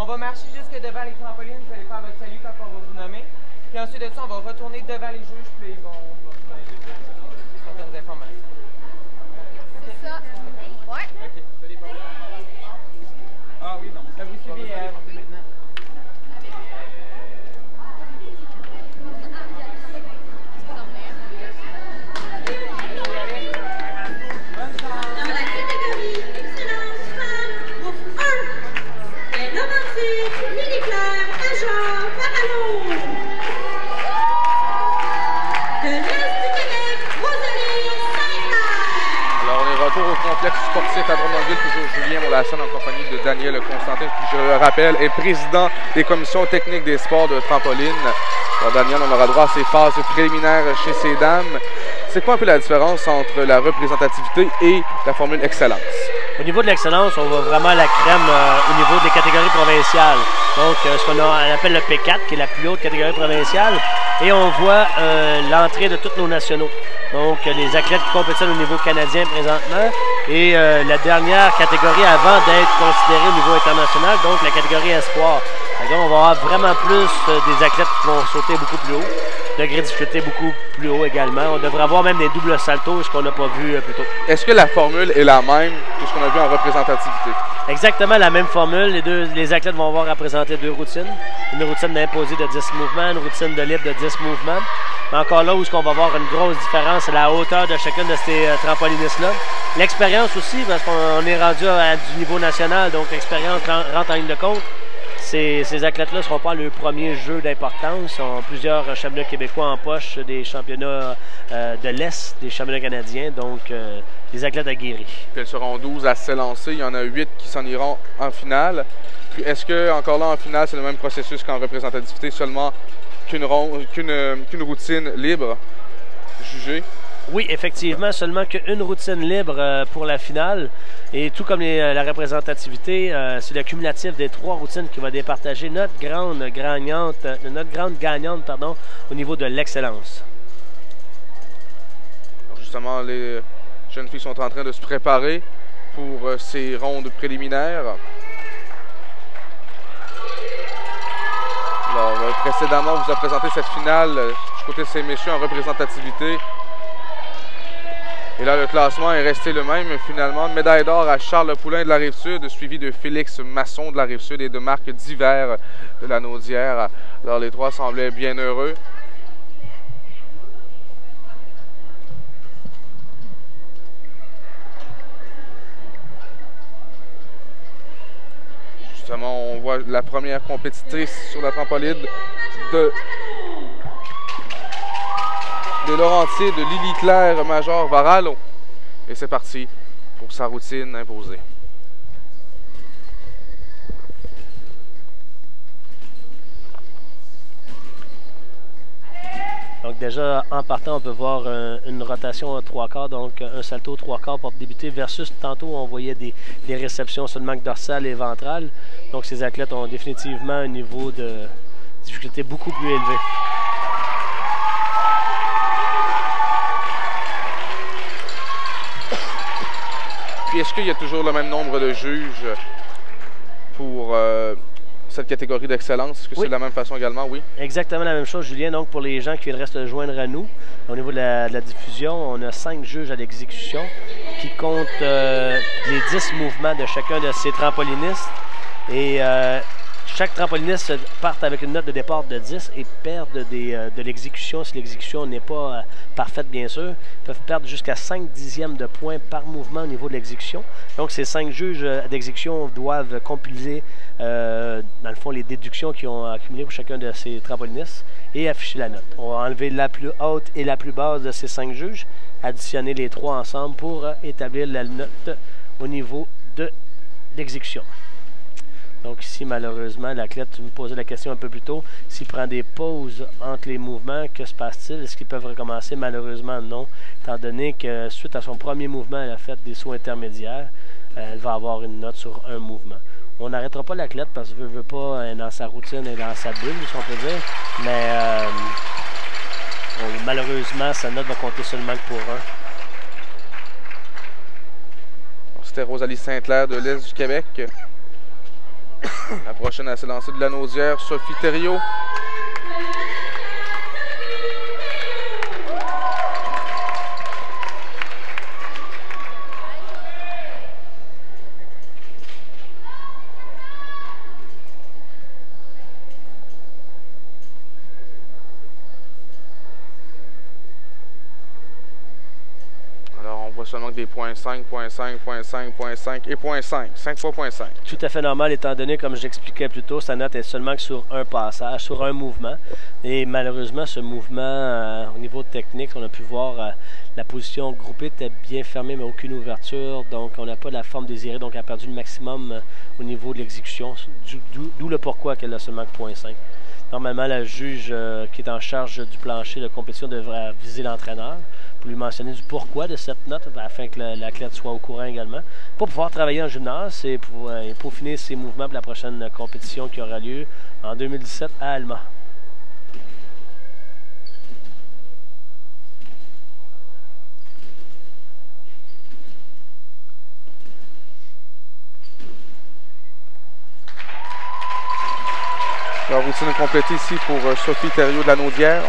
va marcher jusque devant les trampolines, vous allez faire votre salut quand on va vous nommer. Puis ensuite de ça, on va retourner devant les juges, puis ils vont donner certaines informations. C'est ça. Ouais. OK. Ah oui, non. Ça vous suivez maintenant. Dans la catégorie Excellence Femmes, groupe 1, les Laurentides, Lily-Claire, Major, Parano. De l'Est du Québec, Rosalie Saint-Clair. Alors, on est retour au complexe sportif à Drummondville, toujours Julien Molasson en compagnie de Daniel Constantin, qui, je le rappelle, est président des commissions techniques des sports de trampoline. Alors, Daniel, on aura droit à ces phases préliminaires chez ces dames. C'est quoi un peu la différence entre la représentativité et la formule excellence? Au niveau de l'excellence, on voit vraiment la crème au niveau des catégories provinciales. Donc, ce qu'on appelle le P4, qui est la plus haute catégorie provinciale. Et on voit l'entrée de tous nos nationaux. Donc, les athlètes qui compétitionnent au niveau canadien présentement. Et la dernière catégorie avant d'être considérée au niveau international, donc la catégorie espoir. Donc, on va avoir vraiment plus des athlètes qui vont sauter beaucoup plus haut. Degré de difficulté beaucoup plus haut également. On devrait avoir même des doubles saltos, ce qu'on n'a pas vu plus tôt. Est-ce que la formule est la même que ce qu'on a vu en représentativité? Exactement la même formule. Les athlètes vont avoir à présenter deux routines. Une routine d'imposé de 10 mouvements, une routine de libre de 10 mouvements. Mais encore là où on va avoir une grosse différence, c'est la hauteur de chacune de ces trampolinistes-là. L'expérience aussi, parce qu'on est rendu à du niveau national, donc l'expérience rentre en ligne de compte. Ces athlètes-là ne seront pas le premier jeu d'importance. Ils ont plusieurs championnats québécois en poche, des championnats de l'Est, des championnats canadiens, donc des athlètes aguerris. Puis elles seront 12 à s'élancer. Il y en a 8 qui s'en iront en finale. Puis est-ce que, encore là, en finale, c'est le même processus qu'en représentativité, seulement qu'une routine libre jugée? Oui, effectivement, seulement qu'une routine libre pour la finale. Et tout comme la représentativité, c'est le cumulatif des trois routines qui va départager notre grande gagnante au niveau de l'excellence. Justement, les jeunes filles sont en train de se préparer pour ces rondes préliminaires. Alors, précédemment, on vous a présenté cette finale du côté de ces messieurs en représentativité. Et là, le classement est resté le même. Finalement, médaille d'or à Charles Poulain de la Rive-Sud, suivi de Félix Masson de la Rive-Sud et de Marc Divers de la Naudière. Alors, les trois semblaient bien heureux. Justement, on voit la première compétitrice sur la trampoline de Laurentides, de Lily-Claire Major Varallo. Et c'est parti pour sa routine imposée. Donc déjà, en partant, on peut voir une rotation à 3/4, donc un salto 3/4 pour débuter, versus tantôt, on voyait des réceptions sur le manque dorsal et ventral. Donc ces athlètes ont définitivement un niveau de difficulté beaucoup plus élevé. Puis est-ce qu'il y a toujours le même nombre de juges pour cette catégorie d'excellence? Est-ce que c'est de la même façon également? Oui. Exactement la même chose, Julien. Donc pour les gens qui viendraient se joindre à nous, au niveau de la diffusion, on a 5 juges à l'exécution qui comptent les 10 mouvements de chacun de ces trampolinistes. Et chaque trampoliniste part avec une note de départ de 10 et perdent de l'exécution. Si l'exécution n'est pas parfaite, bien sûr, ils peuvent perdre jusqu'à 5 dixièmes de points par mouvement au niveau de l'exécution. Donc, ces 5 juges d'exécution doivent compiler, dans le fond, les déductions qu'ils ont accumulées pour chacun de ces trampolinistes et afficher la note. On va enlever la plus haute et la plus basse de ces 5 juges, additionner les 3 ensemble pour établir la note au niveau de l'exécution. Donc ici, malheureusement, l'athlète, tu me posais la question un peu plus tôt, s'il prend des pauses entre les mouvements, que se passe-t-il? Est-ce qu'ils peuvent recommencer? Malheureusement, non, étant donné que suite à son premier mouvement, elle a fait des sauts intermédiaires, elle va avoir une note sur un mouvement. On n'arrêtera pas l'athlète parce qu'elle ne veut pas, elle est dans sa routine et dans sa bulle, si on peut dire, mais malheureusement, sa note va compter seulement que pour un. C'était Rosalie Saint-Clair de l'Est du Québec. La prochaine à s'élancer de la Naudière, Sophie Thériault. Seulement que des points 5, points 5, points 5, points 5 et points 5. 5 fois points 5. Tout à fait normal étant donné, comme j'expliquais plus tôt, sa note est seulement que sur un passage, sur un mouvement. Et malheureusement, ce mouvement, au niveau technique, on a pu voir la position groupée était bien fermée, mais aucune ouverture. Donc, on n'a pas la forme désirée. Donc, elle a perdu le maximum au niveau de l'exécution. D'où le pourquoi qu'elle a seulement que points 5. Normalement, la juge qui est en charge du plancher de compétition devrait viser l'entraîneur pour lui mentionner du pourquoi de cette note afin que l'athlète soit au courant également. Pour pouvoir travailler en gymnase et pour peaufiner ses mouvements pour la prochaine compétition qui aura lieu en 2017 à Alma. La routine est complétée ici pour Sophie Thériault de la Naudière.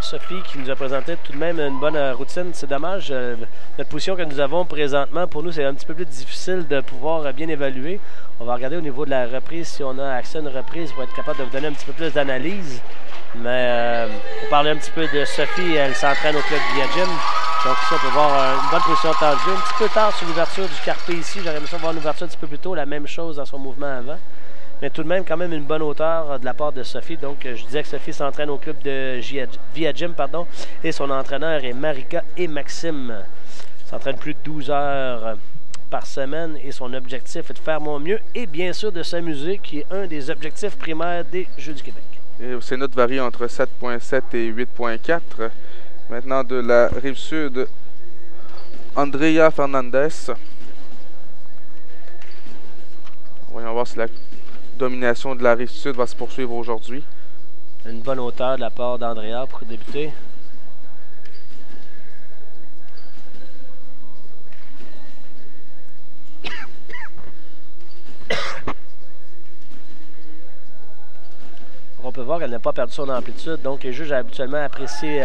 Sophie qui nous a présenté tout de même une bonne routine. C'est dommage, notre position que nous avons présentement, pour nous, c'est un petit peu plus difficile de pouvoir bien évaluer. On va regarder au niveau de la reprise, si on a accès à une reprise pour être capable de vous donner un petit peu plus d'analyse. Mais pour parler un petit peu de Sophie, elle s'entraîne au club Via Gym. Donc ici, on peut voir une bonne position tendue. Un petit peu tard sur l'ouverture du carpé ici. J'aurais aimé ça voir une ouverture un petit peu plus tôt, la même chose dans son mouvement avant. Mais tout de même, quand même, une bonne hauteur de la part de Sophie. Donc, je disais que Sophie s'entraîne au club de Via Gym, pardon, et son entraîneur est Marika et Maxime. S'entraîne plus de 12 heures par semaine et son objectif est de faire mon mieux et bien sûr de s'amuser, qui est un des objectifs primaires des Jeux du Québec. Et ces notes varient entre 7.7 et 8.4. Maintenant, de la Rive-Sud, Andrea Fernandez. Voyons voir si la domination de la Rive-Sud va se poursuivre aujourd'hui. Une bonne hauteur de la part d'Andrea pour débuter. On peut voir qu'elle n'a pas perdu son amplitude, donc les juges ont habituellement apprécié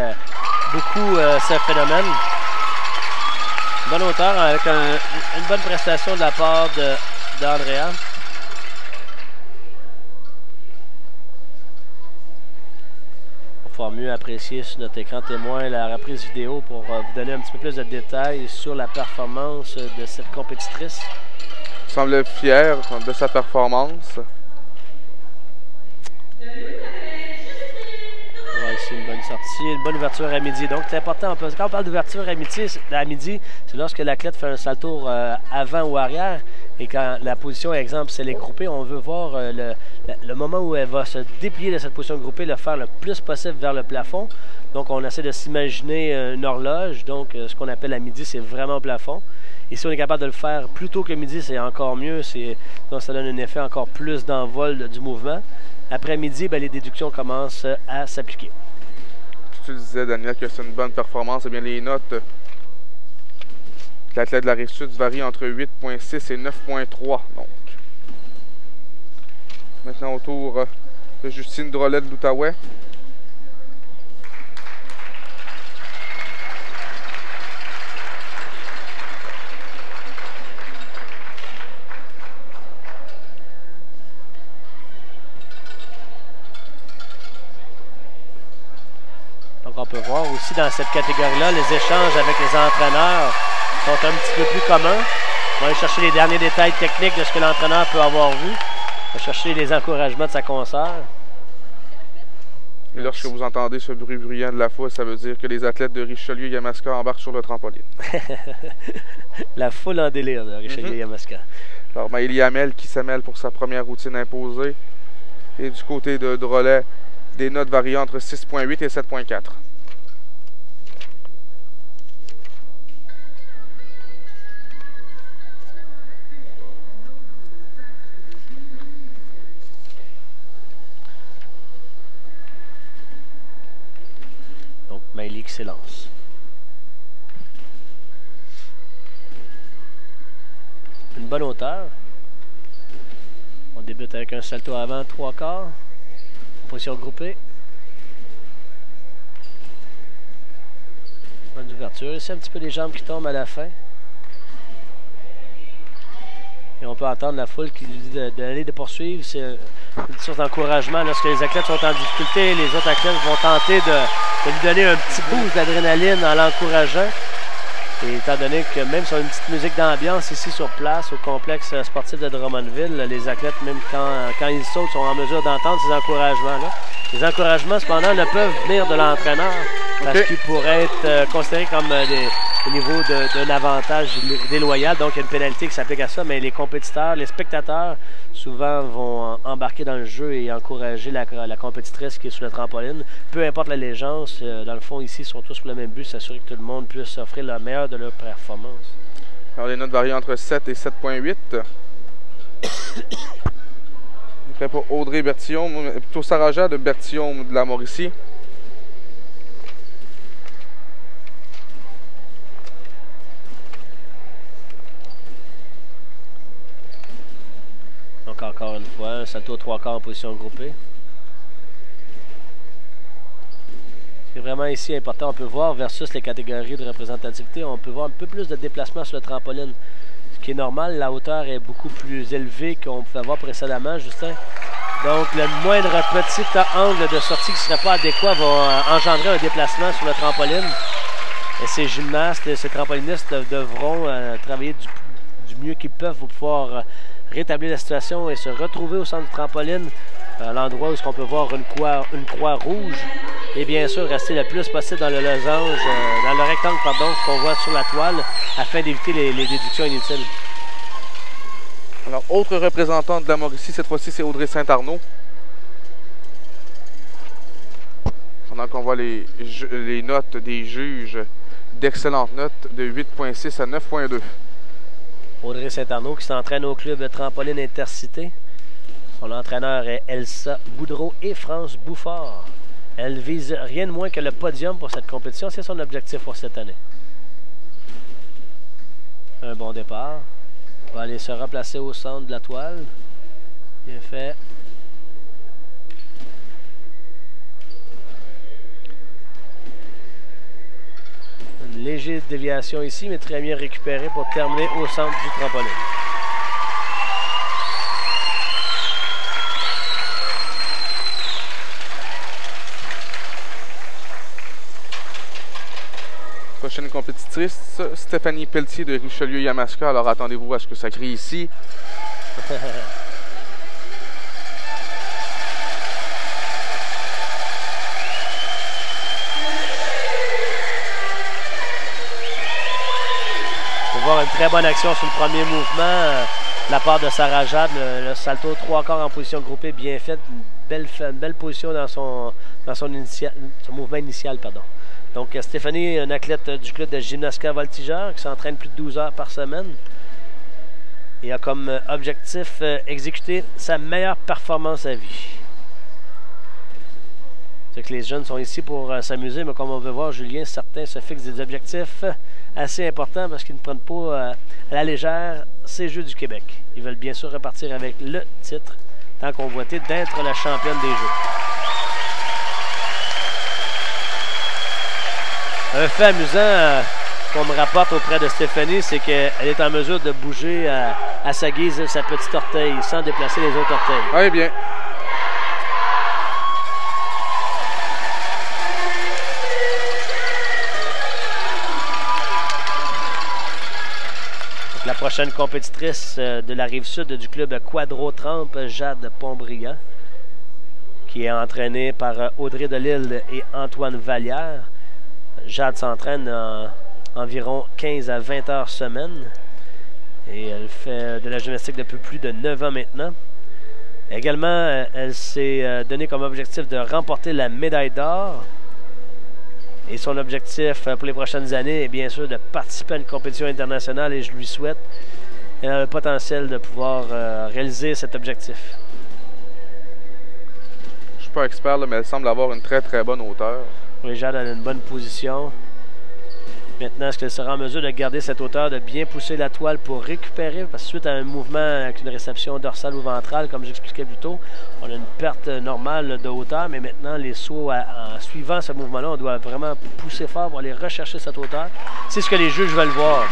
beaucoup ce phénomène. Bonne hauteur avec une bonne prestation de la part d'Andrea. Mieux apprécier sur notre écran témoin la reprise vidéo pour vous donner un petit peu plus de détails sur la performance de cette compétitrice. Il semble fier de sa performance. Ouais, c'est une bonne sortie, une bonne ouverture à midi. Donc c'est important, quand on parle d'ouverture à midi, c'est lorsque l'athlète fait un salto avant ou arrière. Et quand la position, exemple, c'est les groupés, on veut voir le moment où elle va se déplier de cette position groupée, le faire le plus possible vers le plafond. Donc, on essaie de s'imaginer une horloge. Donc, ce qu'on appelle à midi, c'est vraiment au plafond. Et si on est capable de le faire plus tôt que midi, c'est encore mieux. Donc, ça donne un effet encore plus d'envol du mouvement. Après midi, ben, les déductions commencent à s'appliquer. Tu disais, Daniel, que c'est une bonne performance. Eh bien, les notes... L'athlète de la Rive-Sud varie entre 8.6 et 9.3. Donc, maintenant au tour de Justine Drolet de l'Outaouais. Donc, on peut voir aussi dans cette catégorie-là les échanges avec les entraîneurs sont un petit peu plus communs. On va aller chercher les derniers détails techniques de ce que l'entraîneur peut avoir vu. On va chercher les encouragements de sa consoeur. Et lorsque vous entendez ce bruit bruyant de la foule, ça veut dire que les athlètes de Richelieu-Yamaska embarquent sur le trampoline. La foule en délire de Richelieu-Yamaska. Alors, Maëlie Hamel qui s'amène pour sa première routine imposée. Et du côté de Drolet, des notes variant entre 6.8 et 7.4. Maëlie qui s'élance. Une bonne hauteur. On débute avec un salto avant, 3/4. Position groupée. Bonne ouverture. C'est un petit peu les jambes qui tombent à la fin. Et on peut entendre la foule qui lui dit d'aller de poursuivre. C'est une source d'encouragement. Lorsque les athlètes sont en difficulté, les autres athlètes vont tenter de lui donner un petit boost d'adrénaline en l'encourageant. Et étant donné que même sur une petite musique d'ambiance ici sur place, au complexe sportif de Drummondville, les athlètes, même quand ils sautent, sont en mesure d'entendre ces encouragements-là. Les encouragements, cependant, ne peuvent venir de l'entraîneur parce qu'ils pourraient être considérés comme au niveau d'un avantage déloyal. Donc, il y a une pénalité qui s'applique à ça, mais les compétiteurs, les spectateurs, souvent vont embarquer dans le jeu et encourager la compétitrice qui est sur le trampoline. Peu importe l'allégeance, dans le fond, ici, ils sont tous pour le même but, s'assurer que tout le monde puisse offrir le meilleur de leur performance. Alors, les notes varient entre 7 et 7,8. Prêt pour Audrey Bertillon, plutôt Sarah Jade Bertillon de la Mauricie. Donc encore une fois, un salto 3/4 en position groupée. C'est vraiment ici important, on peut voir versus les catégories de représentativité, on peut voir un peu plus de déplacement sur le trampoline. Ce qui est normal, la hauteur est beaucoup plus élevée qu'on pouvait avoir précédemment, Justin. Donc, le moindre petit angle de sortie qui ne serait pas adéquat va engendrer un déplacement sur le trampoline. Et ces gymnastes et ces trampolinistes devront travailler du mieux qu'ils peuvent pour pouvoir rétablir la situation et se retrouver au centre du trampoline, à l'endroit où on peut voir une croix rouge. Et bien sûr, rester le plus possible dans le losange, dans le rectangle, pardon, qu'on voit sur la toile, afin d'éviter les déductions inutiles. Alors, autre représentante de la Mauricie, cette fois-ci, c'est Audrey Saint-Arnaud. Pendant qu'on voit les notes des juges, d'excellentes notes de 8,6 à 9,2. Audrey Saint-Arnaud qui s'entraîne au club Trampoline Intercité. Son entraîneur est Elsa Boudreau et France Bouffard. Elle vise rien de moins que le podium pour cette compétition. C'est son objectif pour cette année. Un bon départ. Va aller se replacer au centre de la toile. Bien fait. Une légère déviation ici, mais très bien récupérée pour terminer au centre du trampoline. Prochaine compétitrice, Stéphanie Pelletier de Richelieu-Yamaska. Alors attendez-vous à ce que ça crie ici. On peut voir une très bonne action sur le premier mouvement de la part de Sarah Jade. Le salto 3/4 en position groupée, bien fait. Une belle position dans son mouvement initial. Pardon. Donc, Stéphanie, une athlète du club de Gymnastica Voltigeur qui s'entraîne plus de 12 heures par semaine et a comme objectif exécuter sa meilleure performance à vie. C'est que les jeunes sont ici pour s'amuser, mais comme on peut voir, Julien, certains se fixent des objectifs assez importants parce qu'ils ne prennent pas à la légère ces Jeux du Québec. Ils veulent bien sûr repartir avec le titre, tant convoité d'être la championne des Jeux. Un fait amusant qu'on me rapporte auprès de Stéphanie, c'est qu'elle est en mesure de bouger à sa guise sa petite orteil sans déplacer les autres orteils. Oui, bien. Donc, la prochaine compétitrice de la Rive-Sud du club Quadro-Tramp, Jade Pontbriand, qui est entraînée par Audrey Delille et Antoine Vallière. Jade s'entraîne environ 15 à 20 heures semaine et elle fait de la gymnastique depuis plus de 9 ans maintenant. Également, elle s'est donné comme objectif de remporter la médaille d'or et son objectif pour les prochaines années est bien sûr de participer à une compétition internationale et je lui souhaite. Elle a le potentiel de pouvoir réaliser cet objectif. Je ne suis pas expert, là, mais elle semble avoir une très très bonne hauteur. Oui, Jade a une bonne position. Maintenant, est-ce qu'elle sera en mesure de garder cette hauteur, de bien pousser la toile pour récupérer? Parce que suite à un mouvement avec une réception dorsale ou ventrale, comme j'expliquais plus tôt, on a une perte normale de hauteur, mais maintenant, les sauts, en suivant ce mouvement-là, on doit vraiment pousser fort pour aller rechercher cette hauteur. C'est ce que les juges veulent voir.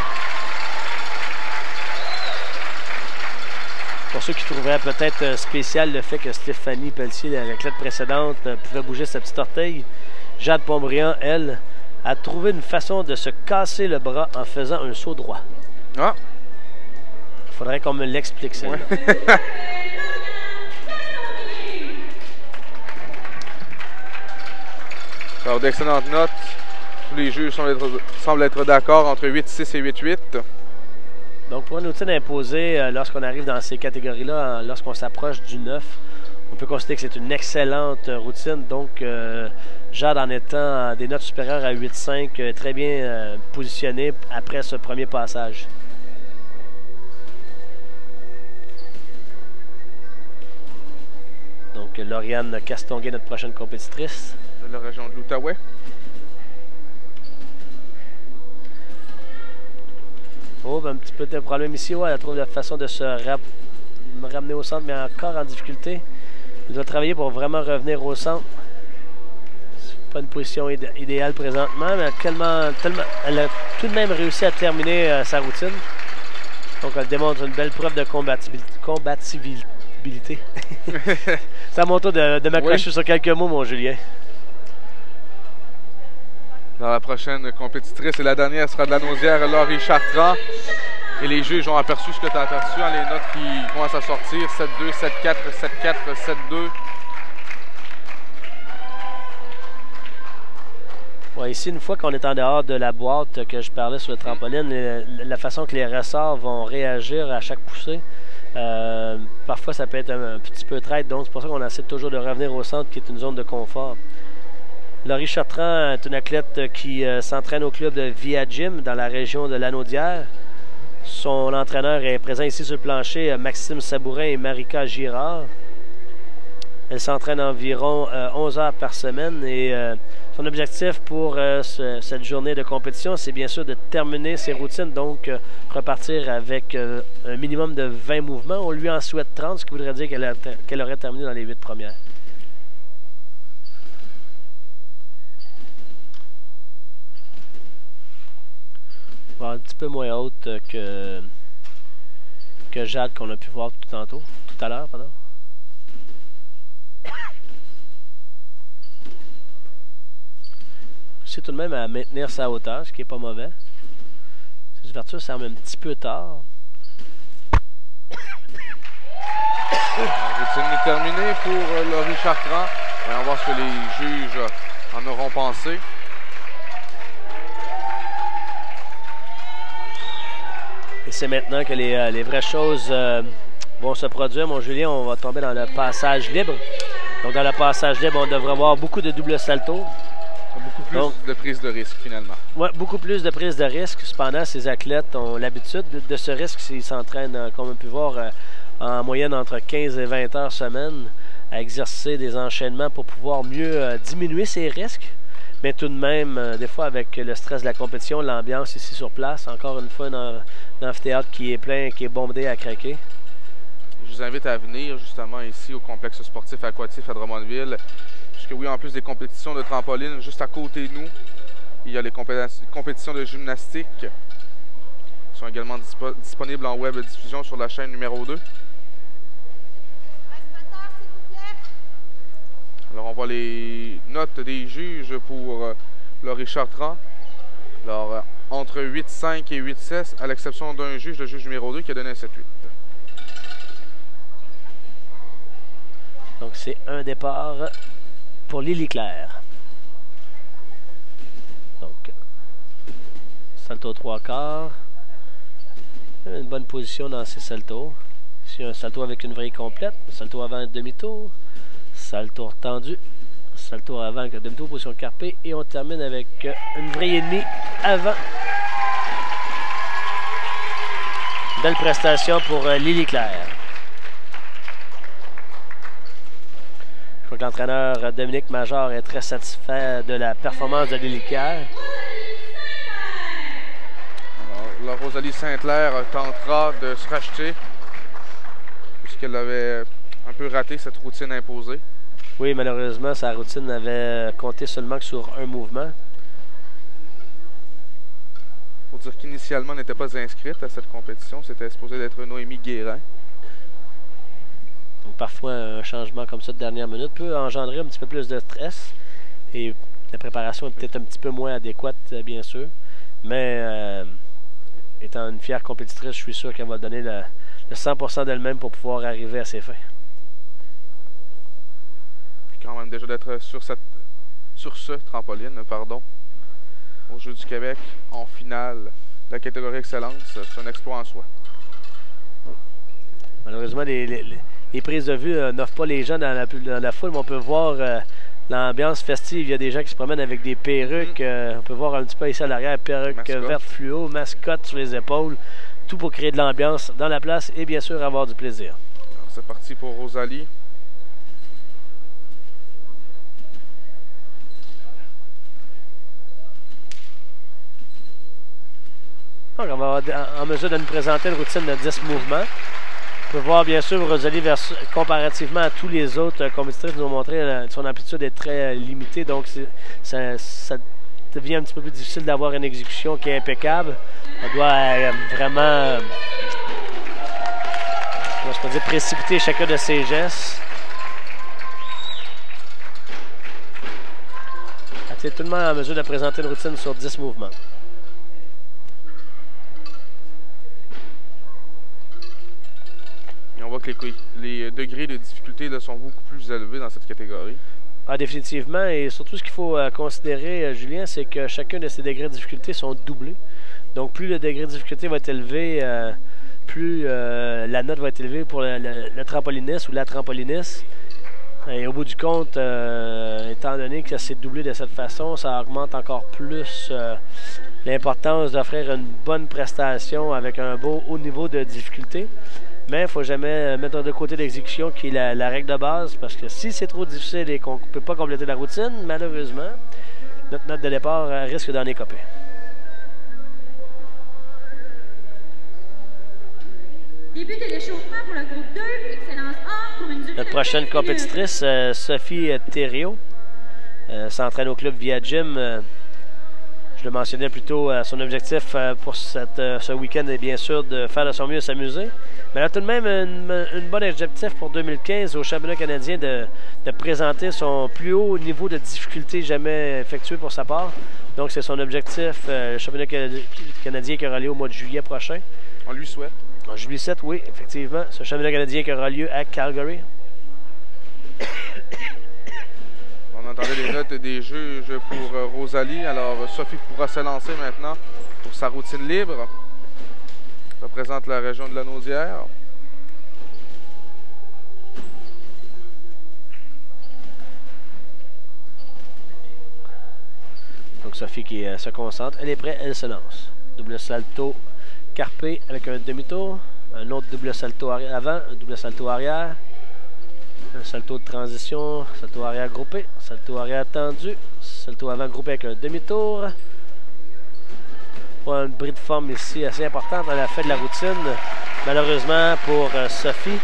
Pour ceux qui trouveraient peut-être spécial le fait que Stéphanie Pelletier, l'athlète précédente, pouvait bouger sa petite orteil, Jade Pontbriand, elle, a trouvé une façon de se casser le bras en faisant un saut droit. Ah! Il faudrait qu'on me l'explique, ça. Ouais. Alors, d'excellentes notes. Tous les juges semblent être d'accord entre 8-6 et 8-8. Donc, pour une routine imposée, lorsqu'on arrive dans ces catégories-là, lorsqu'on s'approche du 9, on peut considérer que c'est une excellente routine. Donc, Jade, en étant des notes supérieures à 8-5, très bien positionné après ce premier passage. Donc, Lauriane Castonguay, notre prochaine compétitrice. De la région de l'Outaouais. Oh, un petit peu de problème ici. Ouais, elle trouve la façon de se ramener au centre, mais encore en difficulté. Elle doit travailler pour vraiment revenir au centre. C'est pas une position idéale présentement, mais elle a tout de même réussi à terminer sa routine. Donc, elle démontre une belle preuve de combativité. C'est à mon tour de m'accrocher sur quelques mots, mon Julien. Dans la prochaine compétitrice, et la dernière sera de la Naudière, Laurie Chartrand. Et les juges ont aperçu ce que tu as aperçu, les notes qui commencent à sortir. 7-2, 7-4, 7-4, 7-2. Ouais, ici, une fois qu'on est en dehors de la boîte que je parlais sur le trampoline, la façon que les ressorts vont réagir à chaque poussée, parfois ça peut être un petit peu traître. Donc c'est pour ça qu'on essaie toujours de revenir au centre, qui est une zone de confort. Laurie Chartrand est une athlète qui s'entraîne au club de Via Gym dans la région de Lanaudière. Son entraîneur est présent ici sur le plancher, Maxime Sabourin et Marika Girard. Elle s'entraîne environ 11 heures par semaine et son objectif pour cette journée de compétition, c'est bien sûr de terminer ses routines, donc repartir avec un minimum de 20 mouvements. On lui en souhaite 30, ce qui voudrait dire qu'elle aurait terminé dans les 8 premières. Un petit peu moins haute que Jade qu'on a pu voir tout à l'heure, pardon. C'est tout de même à maintenir sa hauteur, ce qui n'est pas mauvais. Cette ouverture semble un petit peu tard. Routine est terminée pour Laurie Chartrand. On va voir ce que les juges en auront pensé. Et c'est maintenant que les vraies choses vont se produire. Mon Julien, on va tomber dans le passage libre. Donc, dans le passage libre, on devrait avoir beaucoup de double salto. Beaucoup plus de prise de risque, finalement. Oui, beaucoup plus de prise de risque. Cependant, ces athlètes ont l'habitude de ce risque s'ils s'entraînent, comme on peut voir, en moyenne entre 15 et 20 heures semaine, à exercer des enchaînements pour pouvoir mieux diminuer ces risques. Mais tout de même, des fois, avec le stress de la compétition, l'ambiance ici sur place, encore une fois, un amphithéâtre qui est plein, qui est bombé à craquer. Je vous invite à venir justement ici au complexe sportif aquatif à Drummondville. Puisque oui, en plus des compétitions de trampoline, juste à côté de nous, il y a les compétitions de gymnastique qui sont également disponibles en web diffusion sur la chaîne numéro 2. Alors on voit les notes des juges pour Laurie Chartrand. Alors entre 8-5 et 8-16, à l'exception d'un juge, le juge numéro 2 qui a donné un 7-8. Donc c'est un départ pour Lily Claire. Donc salto 3/4. Une bonne position dans ces saltos. Ici un salto avec une vrille complète, un salto avant un demi-tour. Salto tendu, salto avant avec un demi-tour, position carpée, et on termine avec une vrille et demie avant. Belle prestation pour Lily Claire. Je crois que l'entraîneur Dominique Major est très satisfait de la performance de Lily Claire. Rosalie Saint-Clair tentera de se racheter puisqu'elle avait un peu raté cette routine imposée. Oui, malheureusement, sa routine avait compté seulement que sur un mouvement. Pour dire qu'initialement, elle n'était pas inscrite à cette compétition. C'était supposé d'être Noémie Guérin. Donc, parfois, un changement comme ça de dernière minute peut engendrer un petit peu plus de stress. Et la préparation est peut-être un petit peu moins adéquate, bien sûr. Mais étant une fière compétitrice, je suis sûr qu'elle va donner le 100% d'elle-même pour pouvoir arriver à ses fins. Puis quand même déjà d'être sur ce trampoline, pardon, aux Jeux du Québec, en finale de la catégorie excellence, c'est un exploit en soi. Malheureusement, les prises de vue n'offrent pas les gens dans la foule, mais on peut voir l'ambiance festive. Il y a des gens qui se promènent avec des perruques. On peut voir un petit peu ici à l'arrière, perruques vertes fluo, mascotte sur les épaules. Tout pour créer de l'ambiance dans la place et bien sûr avoir du plaisir. C'est parti pour Rosalie. Donc, on va être en mesure de nous présenter une routine de 10 mouvements. On peut voir bien sûr Rosalie comparativement à tous les autres compétitrices nous ont montré son amplitude est très limitée. Donc ça devient un petit peu plus difficile d'avoir une exécution qui est impeccable. On doit vraiment, je peux dire, précipiter chacun de ses gestes. Tout le monde est en mesure de présenter une routine sur 10 mouvements. Et on voit que les degrés de difficulté là, sont beaucoup plus élevés dans cette catégorie. Ah, définitivement. Et surtout, ce qu'il faut considérer, Julien, c'est que chacun de ces degrés de difficulté sont doublés. Donc, plus le degré de difficulté va être élevé, plus la note va être élevée pour le trampoliniste ou la trampoliniste. Et au bout du compte, étant donné que c'est doublé de cette façon, ça augmente encore plus l'importance d'offrir une bonne prestation avec un beau haut niveau de difficulté. Mais il ne faut jamais mettre de côté l'exécution qui est la règle de base, parce que si c'est trop difficile et qu'on ne peut pas compléter la routine, malheureusement, notre note de départ risque d'en écoper. Début de l'échauffement pour le groupe 2, excellence A pour une durée Notre prochaine compétitrice, Sophie Thériault, s'entraîne au club Via Gym. Je le mentionnais plus tôt, son objectif pour ce week-end est bien sûr de faire de son mieux s'amuser. Mais elle a tout de même une bonne objectif pour 2015 au championnat canadien de présenter son plus haut niveau de difficulté jamais effectué pour sa part. Donc c'est son objectif, le championnat canadien qui aura lieu au mois de juillet prochain. On lui souhaite. En juillet 7, oui, effectivement. Ce championnat canadien qui aura lieu à Calgary. On entendait les notes des juges pour Rosalie. Alors, Sophie pourra se lancer maintenant pour sa routine libre. Représente la région de la Naudière. Donc, Sophie qui se concentre. Elle est prête, elle se lance. Double salto carpé avec un demi-tour. Un autre double salto avant, un double salto arrière. Un salto de transition, salto arrière groupé, salto arrière tendu, salto avant groupé avec un demi-tour. Pour un bris de forme ici assez important dans la fin de la routine, malheureusement pour Sophie.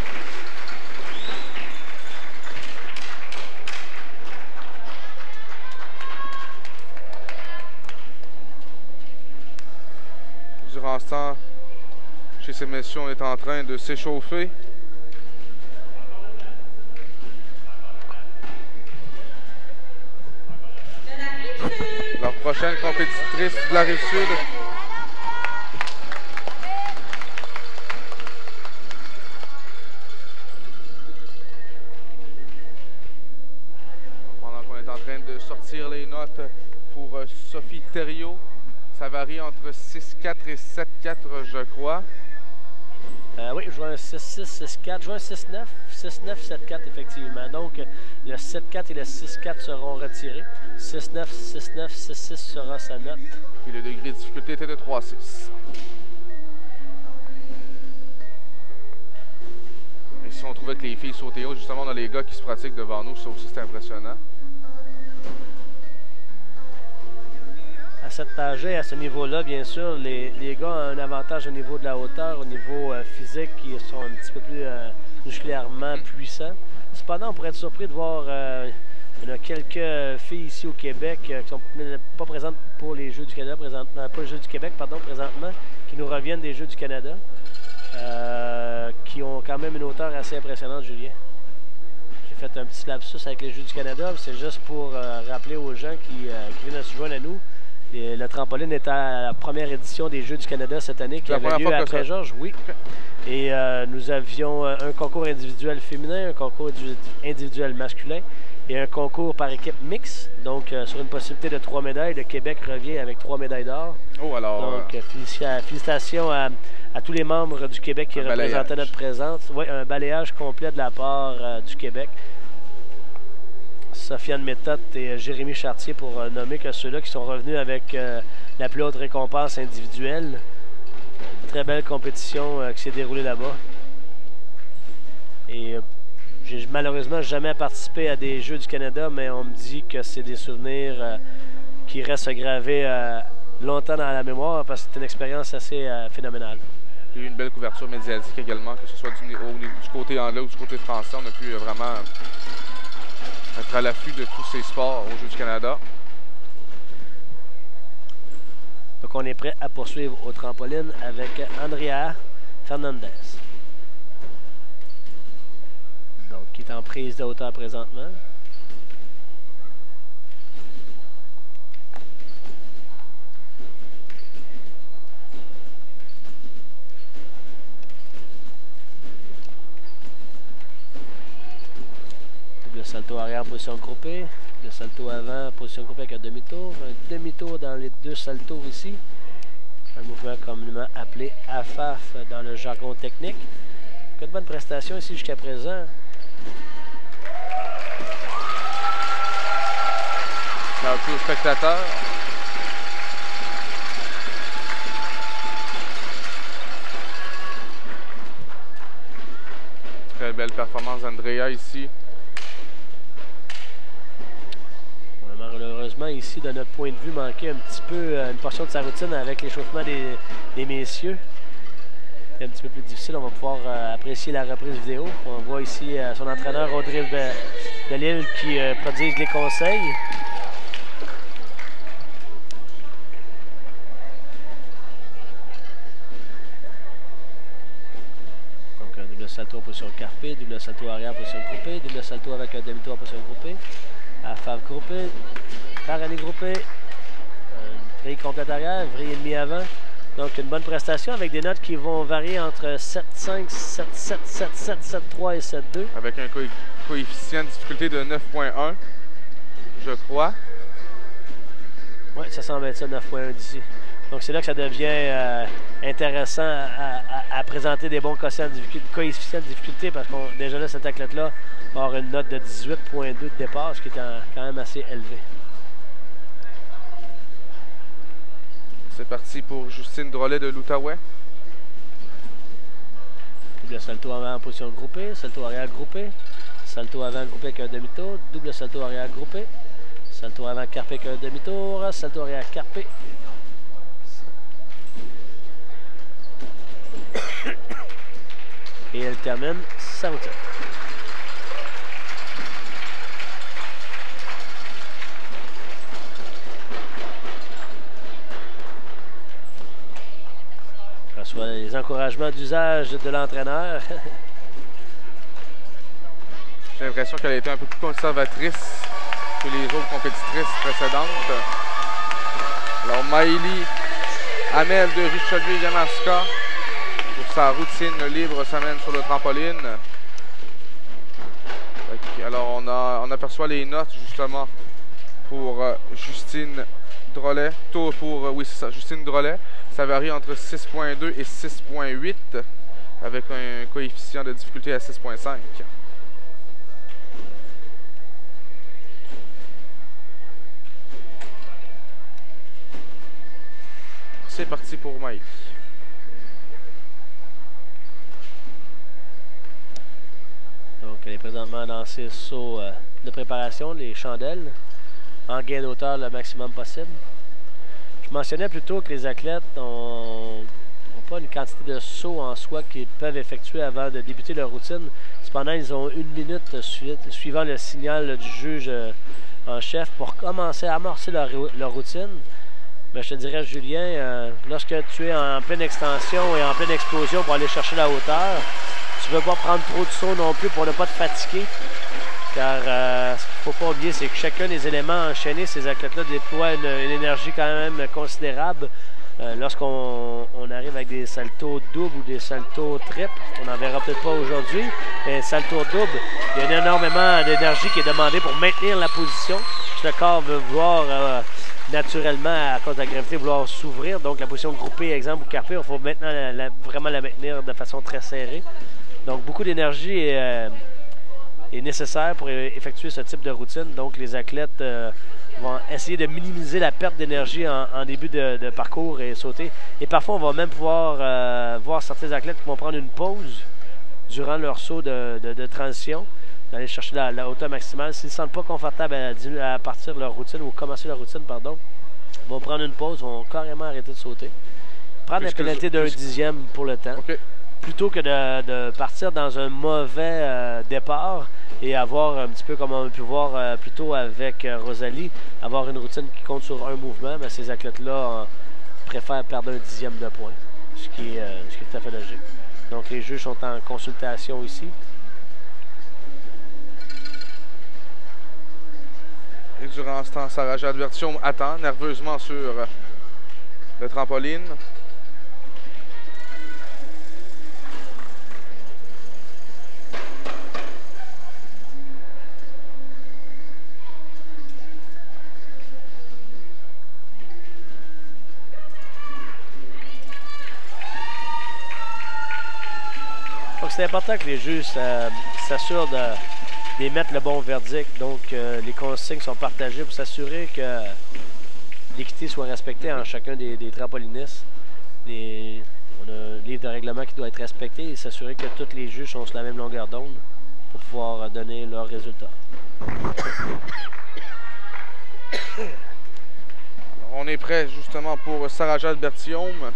Durant ce temps, chez ces messieurs, on est en train de s'échauffer. La prochaine compétitrice de la Rive-Sud. Pendant qu'on est en train de sortir les notes pour Sophie Thériault, ça varie entre 6-4 et 7-4, je crois. Oui, je vois un 6-6, 6-4. Je vois un 6-9, 6-9, 7-4, effectivement. Donc, le 7-4 et le 6-4 seront retirés. 6-9, 6-9, 6-6 sera sa note. Et le degré de difficulté était de 3-6. Et si on trouvait que les filles sautaient haut, justement, dans les gars qui se pratiquent devant nous, ça aussi, c'est impressionnant. cet âge et à ce niveau-là, bien sûr, les gars ont un avantage au niveau de la hauteur, au niveau physique, qui sont un petit peu plus musculairement puissants. Cependant, on pourrait être surpris de voir il y a quelques filles ici au Québec qui ne sont pas présentes pour les Jeux du Canada présentement, pas les Jeux du Québec, pardon, présentement, qui nous reviennent des Jeux du Canada, qui ont quand même une hauteur assez impressionnante, Julien. J'ai fait un petit lapsus avec les Jeux du Canada, c'est juste pour rappeler aux gens qui viennent de se joindre à nous. Le trampoline est à la première édition des Jeux du Canada cette année qui avait lieu à Saint-Georges, oui. Et nous avions un concours individuel féminin, un concours individuel masculin et un concours par équipe mixte. Donc, sur une possibilité de 3 médailles, le Québec revient avec 3 médailles d'or. Oh, alors. Donc, félicitations à tous les membres du Québec qui représentaient notre présence. Oui, un balayage complet de la part du Québec. Sofiane Méthode et Jérémy Chartier, pour nommer que ceux-là qui sont revenus avec la plus haute récompense individuelle. Une très belle compétition qui s'est déroulée là-bas. Et j'ai malheureusement jamais participé à des Jeux du Canada, mais on me dit que c'est des souvenirs qui restent gravés longtemps dans la mémoire parce que c'est une expérience assez phénoménale. Il y a eu une belle couverture médiatique également, que ce soit du côté anglais ou du côté français. On a pu vraiment être à l'affût de tous ces sports aux Jeux du Canada. Donc on est prêt à poursuivre au trampoline avec Andrea Fernandez. Donc qui est en prise de hauteur présentement. Le salto arrière, position groupée. Le salto avant, position groupée avec un demi-tour. Un demi-tour dans les deux saltos ici. Un mouvement communément appelé AFAF dans le jargon technique. Que de bonnes prestations ici jusqu'à présent. Merci aux spectateurs. Très belle performance d'Andrea ici. Malheureusement, ici, de notre point de vue, manquait un petit peu une portion de sa routine avec l'échauffement des messieurs. C'est un petit peu plus difficile. On va pouvoir apprécier la reprise vidéo. On voit ici son entraîneur, Audrey Delisle, qui prodigue les conseils. Donc, un double salto en position carpée, double salto arrière en position groupée, double salto avec un demi-tour en position groupée. AFAF groupé, Parani groupé, vrille complète arrière, vrille et demi avant. Donc une bonne prestation avec des notes qui vont varier entre 7,5, 7,7, 7,7, 7,3 et 7,2. Avec un coefficient de difficulté de 9,1, je crois. Oui, ça semble être ça, 9,1 d'ici. Donc c'est là que ça devient intéressant à présenter des bons coefficients de difficulté parce qu'on déjà là, cet athlète-là va avoir une note de 18,2 de départ, ce qui est quand même assez élevé. C'est parti pour Justine Drolet de l'Outaouais. Double salto avant en position groupée, salto arrière groupé, salto avant groupé avec un demi-tour, double salto arrière groupé, salto avant carpé avec un demi-tour, salto arrière carpé. Et elle termine sa routine. Reçoit les encouragements d'usage de l'entraîneur. J'ai l'impression qu'elle a été un peu plus conservatrice que les autres compétitrices précédentes. Alors Maëlie Amel de Richelieu-Yamaska pour sa routine libre semaine sur le trampoline. Alors on aperçoit les notes justement pour Justine Drolet. Oui, c'est ça, Justine Drolet. Ça varie entre 6,2 et 6,8 avec un coefficient de difficulté à 6,5. C'est parti pour Mike. Donc, elle est présentement dans ses sauts de préparation, les chandelles, en gain d'auteur le maximum possible. Je mentionnais plutôt que les athlètes n'ont pas une quantité de sauts en soi qu'ils peuvent effectuer avant de débuter leur routine. Cependant, ils ont 1 minute suivant le signal du juge en chef pour commencer à amorcer leur routine. Mais je te dirais, Julien, lorsque tu es en pleine extension et en pleine explosion pour aller chercher la hauteur, tu ne veux pas prendre trop de sauts non plus pour ne pas te fatiguer. Car ce qu'il ne faut pas oublier, c'est que chacun des éléments enchaînés, ces athlètes-là déploient une énergie quand même considérable. Lorsqu'on arrive avec des saltos doubles ou des saltos triples, on n'en verra peut-être pas aujourd'hui, mais salto double, il y a énormément d'énergie qui est demandée pour maintenir la position. Le corps veut vouloir naturellement, à cause de la gravité, vouloir s'ouvrir. Donc la position groupée, exemple, ou carpée, il faut maintenant vraiment la maintenir de façon très serrée. Donc beaucoup d'énergie est nécessaire pour effectuer ce type de routine. Donc les athlètes vont essayer de minimiser la perte d'énergie en début de parcours et sauter. Et parfois, on va même pouvoir voir certains athlètes qui vont prendre une pause durant leur saut de transition, d'aller chercher la hauteur maximale. S'ils ne se sentent pas confortables à partir de leur routine ou commencer leur routine, pardon, ils vont prendre une pause, vont carrément arrêter de sauter. Prendre la pénalité d'1 dixième pour le temps. Okay. Plutôt que de partir dans un mauvais départ et avoir un petit peu comme on a pu voir plus tôt avec Rosalie, avoir une routine qui compte sur un mouvement, mais ces athlètes-là préfèrent perdre 1 dixième de point, ce qui est tout à fait logique. Donc les juges sont en consultation ici. Et durant ce temps, Sarah-Jade Berthiaume attend nerveusement sur le trampoline. C'est important que les juges s'assurent d'émettre le bon verdict. Donc, les consignes sont partagées pour s'assurer que l'équité soit respectée en chacun des trampolinistes. On a un livre de règlement qui doit être respecté et s'assurer que tous les juges sont sur la même longueur d'onde pour pouvoir donner leurs résultats. Alors, on est prêt justement pour Sarah-Jade Berthiaume.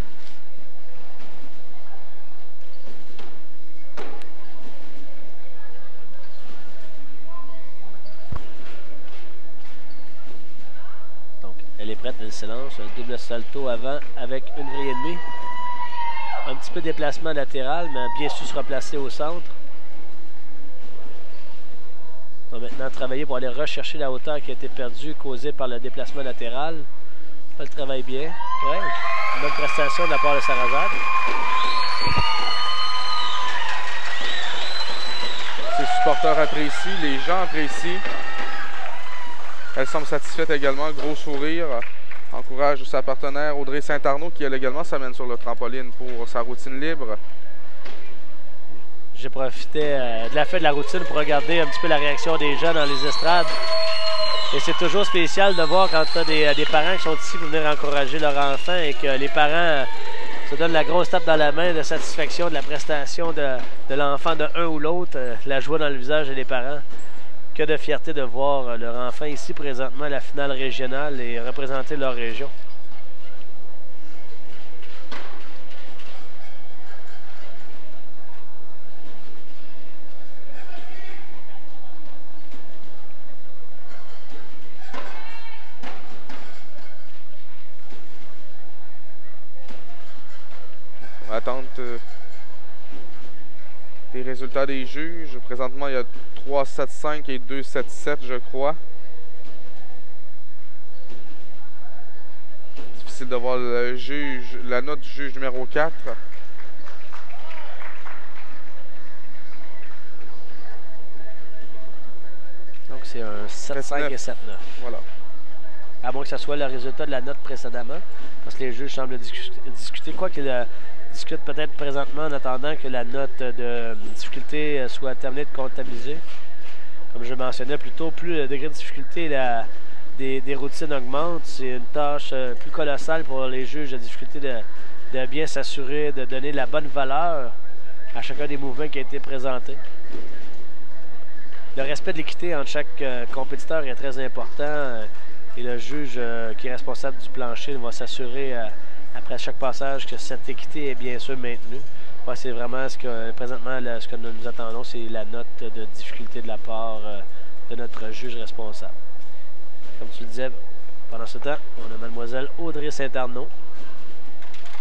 Elle est prête, elle se lance. Un double salto avant avec 1 vrille et demie. Un petit peu de déplacement latéral, mais bien su se replacer au centre. On va maintenant travailler pour aller rechercher la hauteur qui a été perdue, causée par le déplacement latéral. Elle travaille bien. Ouais, une bonne prestation de la part de Sarah-Jade. Ses supporters apprécient, les gens apprécient. Elle semble satisfaite également, gros sourire. Encourage sa partenaire Audrey Saint-Arnaud qui elle également s'amène sur le trampoline pour sa routine libre. J'ai profité de la fin de la routine pour regarder un petit peu la réaction des gens dans les estrades. Et c'est toujours spécial de voir quand tu as des parents qui sont ici pour venir encourager leur enfant et que les parents se donnent la grosse tape dans la main de satisfaction de la prestation de l'enfant de un ou l'autre, la joie dans le visage des parents. Que de fierté de voir leur enfant ici présentement à la finale régionale et représenter leur région. On va attendre les résultats des juges. Présentement, il y a 3-7-5 et 2-7-7, je crois. Difficile de voir le juge, la note du juge numéro 4. Donc, c'est un 7-5 et 7-9. Voilà. À moins que ce soit le résultat de la note précédemment, parce que les juges semblent discuter quoi qu'ils discutent peut-être présentement en attendant que la note de difficulté soit terminée de comptabiliser. Comme je mentionnais plus tôt, plus le degré de difficulté des routines augmente, c'est une tâche plus colossale pour les juges de difficulté de bien s'assurer de donner la bonne valeur à chacun des mouvements qui a été présenté. Le respect de l'équité entre chaque compétiteur est très important. Et le juge qui est responsable du plancher va s'assurer après chaque passage que cette équité est bien sûr maintenue. Ouais, c'est vraiment ce que présentement ce que nous attendons, c'est la note de difficulté de la part de notre juge responsable. Comme tu le disais, pendant ce temps, on a Mademoiselle Audrey Saint-Arnaud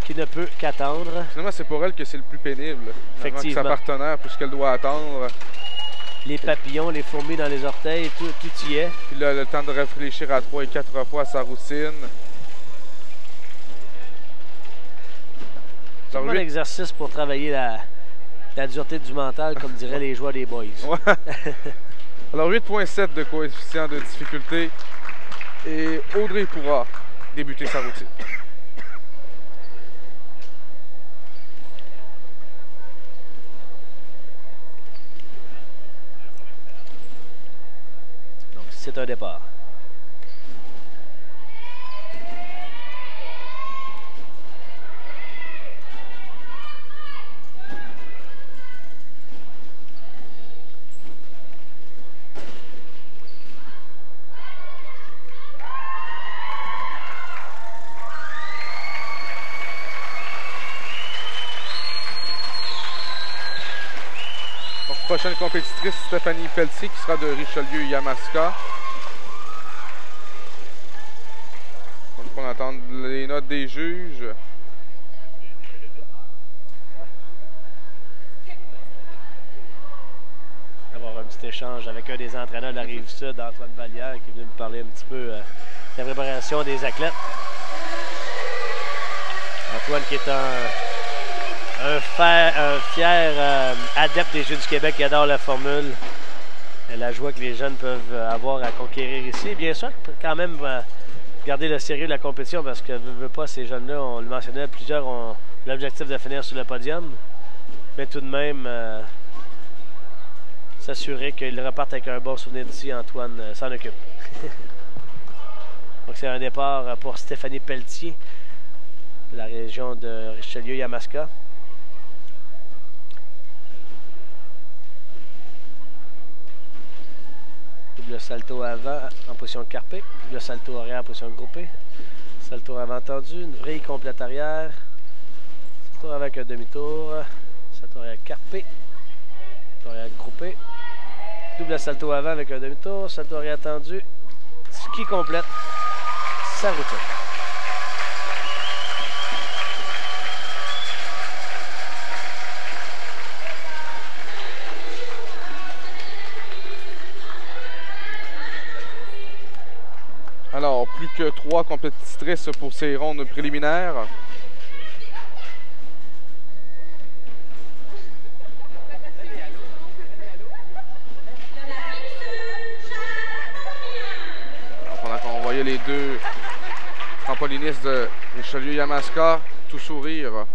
qui ne peut qu'attendre. Finalement, c'est pour elle que c'est le plus pénible. Effectivement. Sa partenaire, puisqu'elle doit attendre. Les papillons, les fourmis dans les orteils, tout y est. Puis là, le temps de réfléchir à 3 et 4 fois à sa routine. C'est un bon exercice pour travailler la dureté du mental, comme diraient les joueurs des boys. Ouais. Alors, 8,7 de coefficient de difficulté. Et Audrey pourra débuter sa routine. Donc, c'est un départ. Prochaine compétitrice, Stéphanie Pelletier, qui sera de Richelieu-Yamaska. Donc, on attend les notes des juges. Avoir un petit échange avec un des entraîneurs de la Rive-Sud, Antoine Vallière, qui est venu me parler un petit peu de la préparation des athlètes. Antoine qui est un fier adepte des Jeux du Québec qui adore la formule. Et la joie que les jeunes peuvent avoir à conquérir ici. Bien sûr, quand même garder le sérieux de la compétition parce que veut pas, ces jeunes-là, on le mentionnait, plusieurs ont l'objectif de finir sur le podium. Mais tout de même, s'assurer qu'ils repartent avec un bon souvenir d'ici, Antoine s'en occupe. Donc c'est un départ pour Stéphanie Pelletier de la région de Richelieu-Yamaska. Double salto avant en position carpée. Double salto arrière en position groupée. Salto avant tendu. Une vrille complète arrière. Salto avec un demi-tour. Salto arrière carpé. Salto arrière groupé. Double salto avant avec un demi-tour. Salto arrière tendu. Ski complète. Sa routine. Alors, plus que 3 compétitrices pour ces rondes préliminaires. Alors, pendant qu'on voyait les deux trampolinistes de Richelieu-Yamaska tout sourire.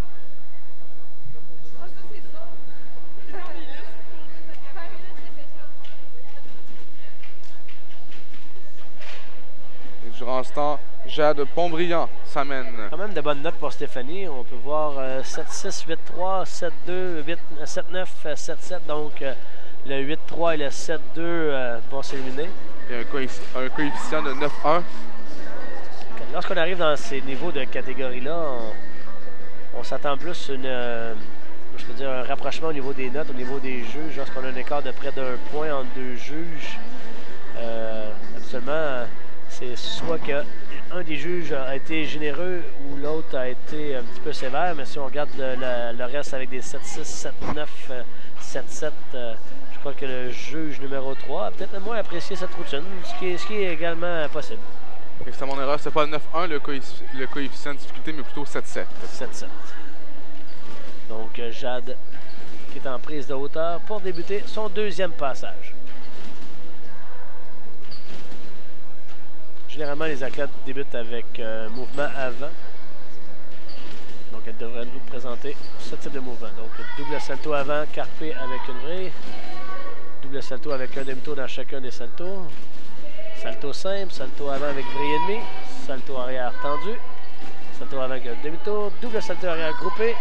Durant ce temps, Jade Pontbriand s'amène. Quand même de bonnes notes pour Stéphanie. On peut voir 7-6, 8-3, 7-2, 7-9, 7-7. Donc le 8-3 et le 7-2 vont s'éliminer. Et un coefficient de 9-1. Lorsqu'on arrive dans ces niveaux de catégorie-là, on s'attend plus un rapprochement au niveau des notes, au niveau des juges. Lorsqu'on a un écart de près d'1 point entre deux juges, habituellement, c'est soit qu'un des juges a été généreux ou l'autre a été un petit peu sévère, mais si on regarde le reste avec des 7-6, 7-9, 7-7, je crois que le juge numéro 3 a peut-être moins apprécié cette routine, ce qui est également possible. C'est mon erreur, c'est pas 9-1 le coefficient de difficulté, mais plutôt 7-7. 7-7. Donc Jade qui est en prise de hauteur pour débuter son deuxième passage. Généralement, les athlètes débutent avec un mouvement avant. Donc, elle devrait nous présenter ce type de mouvement. Donc, double salto avant, carpé avec une vrille. Double salto avec un demi-tour dans chacun des saltos. Salto simple, salto avant avec vrille et demi. Salto arrière tendu. Salto avant avec un demi-tour. Double salto arrière groupé.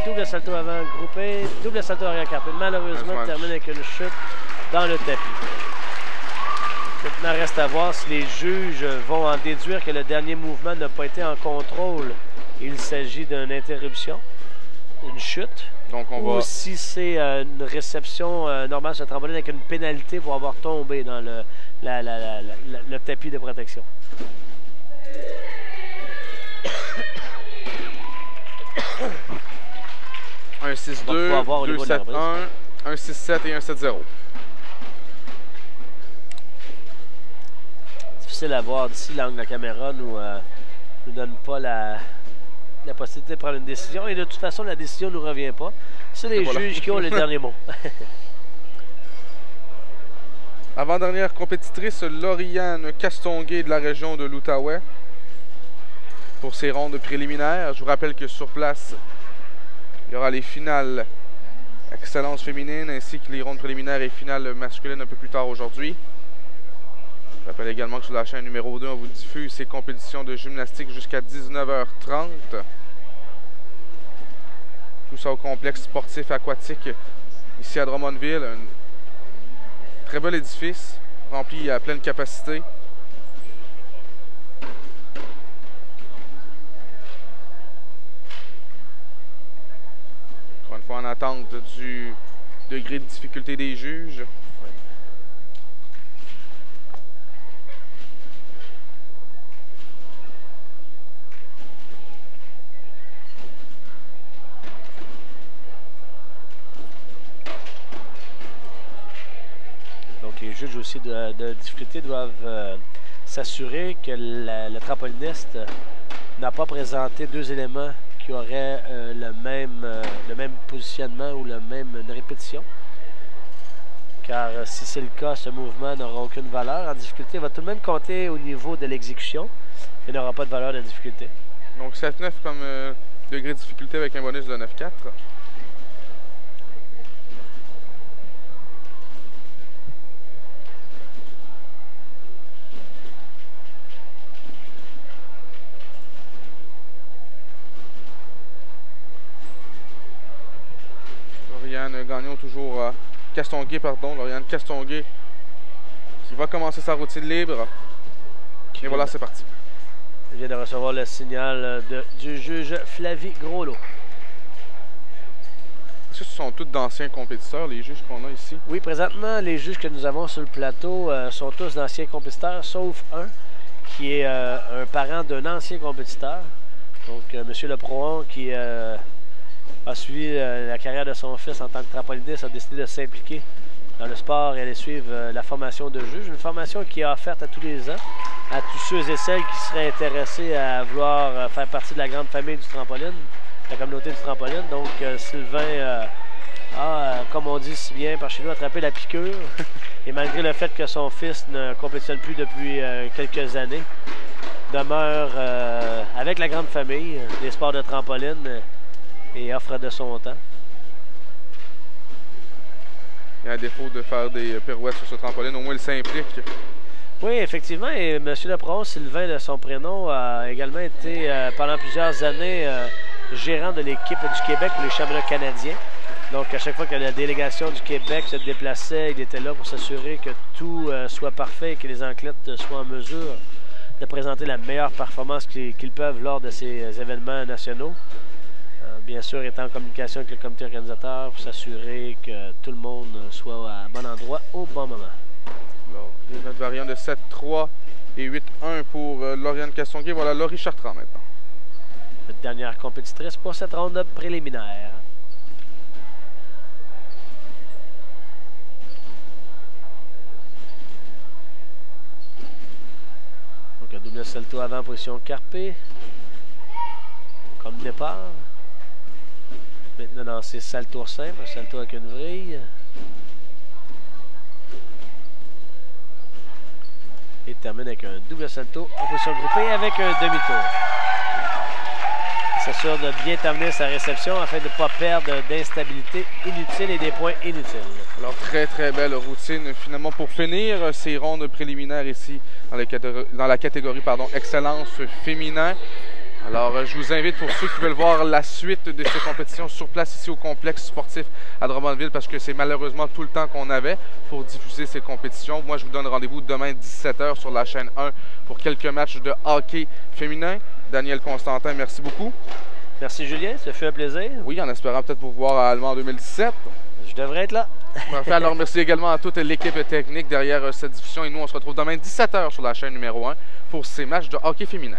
Double salto avant groupé. Double salto arrière carpé. Malheureusement, termine avec une chute dans le tapis. Maintenant, reste à voir si les juges vont en déduire que le dernier mouvement n'a pas été en contrôle. Il s'agit d'une interruption, une chute. Donc ou si c'est une réception normale sur le trampoline avec une pénalité pour avoir tombé dans le tapis de protection. Un 6-2, 2-7-1, un 6-7 et un 7-0. Difficile à voir d'ici, l'angle de la caméra nous donne pas la possibilité de prendre une décision. Et de toute façon, la décision ne nous revient pas. C'est les juges qui ont le dernier mot. Avant-dernière compétitrice, Lauriane Castonguay de la région de l'Outaouais. Pour ces rondes préliminaires, je vous rappelle que sur place, il y aura les finales Excellence féminine ainsi que les rondes préliminaires et finales masculines un peu plus tard aujourd'hui. Je rappelle également que sur la chaîne numéro 2, on vous diffuse ces compétitions de gymnastique jusqu'à 19h30. Tout ça au complexe sportif aquatique ici à Drummondville. Un très bel édifice rempli à pleine capacité. Encore une fois en attente du degré de difficulté des juges. Les juges aussi de difficulté doivent s'assurer que le trampoliniste n'a pas présenté deux éléments qui auraient le même positionnement ou une répétition. Car si c'est le cas, ce mouvement n'aura aucune valeur. En difficulté, il va tout de même compter au niveau de l'exécution et n'aura pas de valeur de difficulté. Donc 7-9 comme degré de difficulté avec un bonus de 9-4. Lauriane Gagnon toujours Castonguay, pardon. Lauriane Castonguay qui va commencer sa routine libre. Et voilà, c'est parti. Je viens de recevoir le signal du juge Flavie Groslot. Est-ce que ce sont tous d'anciens compétiteurs, les juges qu'on a ici? Oui, présentement, les juges que nous avons sur le plateau sont tous d'anciens compétiteurs, sauf un qui est un parent d'un ancien compétiteur. Donc, M. Leprohan, qui a suivi la carrière de son fils en tant que trampoliniste, a décidé de s'impliquer dans le sport et aller suivre la formation de juge. Une formation qui est offerte à tous les ans à tous ceux et celles qui seraient intéressés à vouloir faire partie de la grande famille du trampoline, la communauté du trampoline. Donc, Sylvain a, comme on dit si bien par chez nous, attrapé la piqûre. Et malgré le fait que son fils ne compétitionne plus depuis quelques années, demeure avec la grande famille des sports de trampoline et offre de son temps. Il y a un défaut de faire des pirouettes sur ce trampoline, au moins il s'implique. Oui, effectivement, et M. Leprohan, Sylvain de son prénom, a également été pendant plusieurs années gérant de l'équipe du Québec pour les championnats canadiens. Donc à chaque fois que la délégation du Québec se déplaçait, il était là pour s'assurer que tout soit parfait et que les athlètes soient en mesure de présenter la meilleure performance qu'ils peuvent lors de ces événements nationaux. Bien sûr, étant en communication avec le comité organisateur pour s'assurer que tout le monde soit au bon endroit au bon moment. Alors, notre variant de 7-3 et 8-1 pour Lauriane Castonguay. Voilà Laurie Chartrand maintenant. Notre dernière compétitrice pour cette ronde préliminaire. Donc un double salto avant, position carpée. Comme départ. Maintenant dans ses saltos simples, un salto avec une vrille. Et termine avec un double salto en position groupée avec un demi-tour. Il s'assure de bien terminer sa réception afin de ne pas perdre d'instabilité inutile et des points inutiles. Alors très belle routine finalement pour finir ces rondes préliminaires ici dans la catégorie excellence féminin. Alors, je vous invite pour ceux qui veulent voir la suite de ces compétitions sur place ici au complexe sportif à Drummondville parce que c'est malheureusement tout le temps qu'on avait pour diffuser ces compétitions. Moi, je vous donne rendez-vous demain 17h sur la chaîne 1 pour quelques matchs de hockey féminin. Daniel Constantin, merci beaucoup. Merci Julien, ça fait un plaisir. Oui, en espérant peut-être vous voir à Allemand en 2017. Je devrais être là. Parfait. Alors, merci également à toute l'équipe technique derrière cette diffusion et nous, on se retrouve demain 17h sur la chaîne numéro 1 pour ces matchs de hockey féminin.